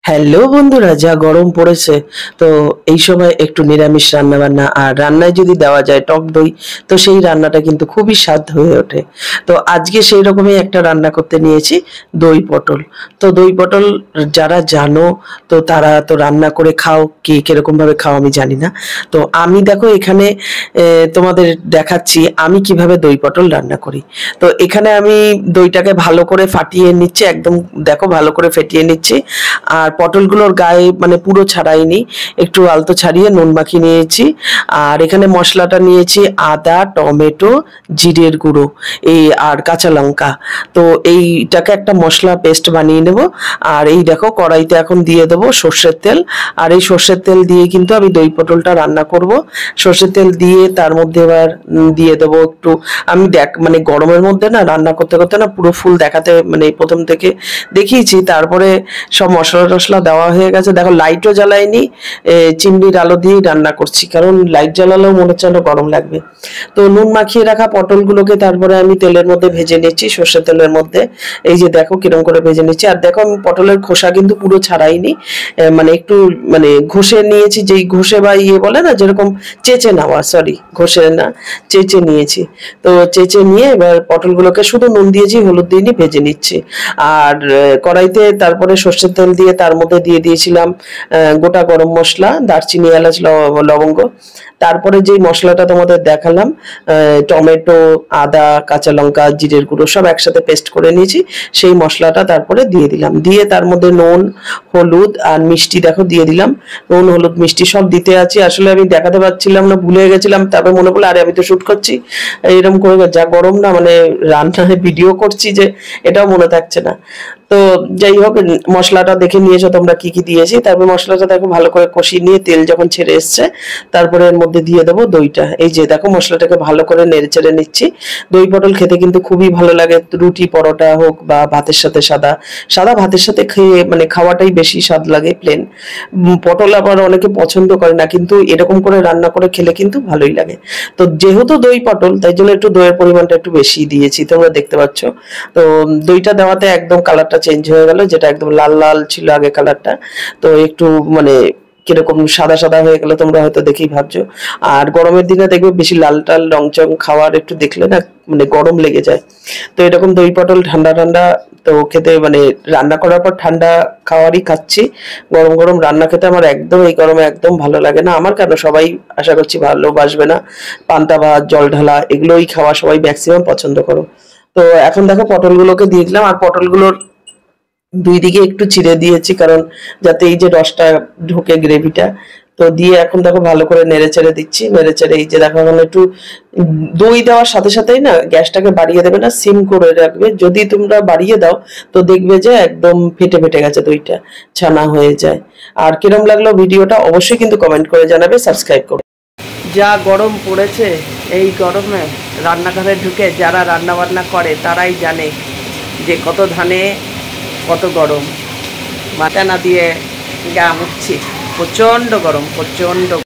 Hello বন্ধুরা, যা গরম পড়েছে তো এই সময় একটু নিরামিষ রান্না বান্না আর রান্নায় যদি দেওয়া যায় টক দই, তো সেই রান্নাটা কিন্তু খুবই স্বাদ হয়ে ওঠে। তো আজকে সেই রকমই একটা রান্না করতে নিয়েছি, দই পটল। তো দই পটল যারা জানো, তো তারা তো রান্না করে খাও, কে কিরকম ভাবে খাও আমি জানি না। তো আমি দেখো এখানে তোমাদের দেখাচ্ছি আমি কিভাবে দই পটল রান্না করি। তো এখানে আমি দইটাকে ভালো করে ফাটিয়ে নিচ্ছি, একদম দেখো ভালো করে ফেটিয়ে নিচ্ছি। আর পটলগুলোর গায়ে মানে পুরো ছাড়াইনি, একটু আলতো ছাড়িয়ে নুন মাখিয়ে নিয়েছি। আর এখানে মশলাটা নিয়েছি আদা, টমেটো, জিরের গুঁড়ো এই আর কাঁচা লঙ্কা। তো এইটাকে একটা মশলা পেস্ট বানিয়ে নেব। আর এই দেখো কড়াইতে এখন দিয়ে দেবো সর্ষের তেল। আর এই সর্ষের তেল দিয়ে কিন্তু আমি দই পটলটা রান্না করব। সর্ষের তেল দিয়ে তার মধ্যে এবার দিয়ে দেবো একটু, আমি মানে গরমের মধ্যে না রান্না করতে করতে না পুরো ফুল দেখাতে মানে প্রথম থেকে দেখিয়েছি, তারপরে সব মশলা টশলা দেওয়া হয়ে গেছে। দেখো লাইটও জ্বালাইনি, চিমনির আলো দিয়েই রান্না করছি, কারণ লাইট জ্বালালেও মনে হচ্ছে না গরম লাগবে। তো নুন মাখিয়ে রাখা পটলগুলোকে তারপরে আমি তেলের মধ্যে ভেজে নিচ্ছি, সর্ষের তেলের মধ্যে। এই যে দেখো কিরকম করে ভেজে নিচ্ছি। আর দেখো আমি পটলের খোসা কিন্তু পুরো ছাড়াইনি, মানে একটু মানে ঘষে নিয়েছি, যেই ঘষে বা বলে না যেরকম চেঁচে নেওয়া, সরি ঘষে না, চেঁচে নিয়েছি। তো চেঁচে নিয়ে এবার পটলগুলোকে শুধু নুন দিয়েছি, হলুদ দিইনি, ভেজে নিচ্ছি। আর কড়াইতে তারপরে সর্ষের তেল দিয়ে তার মধ্যে দিয়ে দিয়েছিলাম গোটা গরম মশলা, দারচিনি, এলাচ, লবঙ্গ। তারপরে যেই মশলাটা তোমাদের দেখালাম, টমেটো, আদা, কাঁচা লঙ্কা, জিরের গুঁড়ো সব একসাথে পেস্ট করে নিয়েছি, সেই মশলাটা তারপরে দিয়ে দিলাম। দিয়ে তার মধ্যে নুন, হলুদ আর মিষ্টি দেখো দিয়ে দিলাম। নুন, হলুদ, মিষ্টি সব দিতে আছি, আসলে আমি দেখাতে পারছিলাম না, ভুলে গেছিলাম। তারপরে মনে পড়লো আরে আমি তো শুট করছি, এরকম করে যা গরম না, মানে রান্নায় ভিডিও করছি যে এটাও মনে থাকছে না। তো যাই হোক, মশলাটা দেখে নিয়েছো তোমরা কি কি দিয়েছি। তারপর মশলাটা দেখো ভালো করে কষিয়ে নিয়ে তেল যখন ছেড়ে এসছে, তারপরে এর মধ্যে দিয়ে দেবো দইটা। এই যে দেখো মশলাটাকে ভালো করে নেড়ে চেড়ে নিচ্ছি। দই পটল খেতে কিন্তু খুবই ভালো লাগে, রুটি পরোটা হোক বা ভাতের সাথে, সাদা সাদা ভাতের সাথে খেয়ে মানে খাওয়াটাই বেশি স্বাদ লাগে। প্লেন পটল আবার অনেকে পছন্দ করে না, কিন্তু এরকম করে রান্না করে খেলে কিন্তু ভালোই লাগে। তো যেহেতু দই পটল, তাই জন্য একটু দইয়ের পরিমাণটা একটু বেশি দিয়েছি, তোমরা দেখতে পাচ্ছ। তো দইটা দেওয়াতে একদম কালারটা চেঞ্জ হয়ে গেল, যেটা একদম লাল লাল ছিল আগে কালারটা, তো একটু মানে কিরকম সাদা সাদা হয়ে গেল, তোমরা হয়তো দেখেই ভাবছো। আর গরমের দিনে দেখবে বেশি লাল টাল রং চং খাওয়ার একটু দেখলে না মানে গরম লেগে যায়। তো এরকম দই পটল ঠান্ডা ঠান্ডা তো খেতে, মানে রান্না করার পর ঠান্ডা খাওয়ারই খাচ্ছি। গরম গরম রান্না খেতে আমার একদম এই গরমে একদম ভালো লাগে না। আমার কেন, সবাই আশা করছি ভালোবাসবে না। পান্তা ভাত, জল ঢালা এগুলোই খাওয়া সবাই ম্যাক্সিমাম পছন্দ করো। তো এখন দেখো পটলগুলোকে দিয়ে দিলাম, আর পটলগুলোর দুই দিকে একটু চিড়ে দিয়েছি, কারণ যাতে এই যে রসটা ঢোকে গ্রেভিটা। তো দিয়ে এখন দেখো ভালো করে নেড়ে চেড়ে দিচ্ছি, নেড়ে চেড়ে এই যে দেখো এখন একটু দই দেওয়ার সাথে সাথেই না গ্যাসটাকে বাড়িয়ে দেবে না, সিম করে রাখবে। যদি তোমরা বাড়িয়ে দাও তো দেখবে যে একদম ফেটে ফেটে গেছে, দইটা ছানা হয়ে যায়। আর কিরম লাগলো ভিডিওটা অবশ্যই কিন্তু কমেন্ট করে জানাবে, সাবস্ক্রাইব করো। যা গরম পড়েছে, এই গরমে রান্নাঘরে ঢুকে যারা রান্না বান্না করে তারাই জানে যে কত ধানে কত গরম। মাথা না দিয়ে গা মুছছি, প্রচণ্ড গরম, প্রচণ্ড।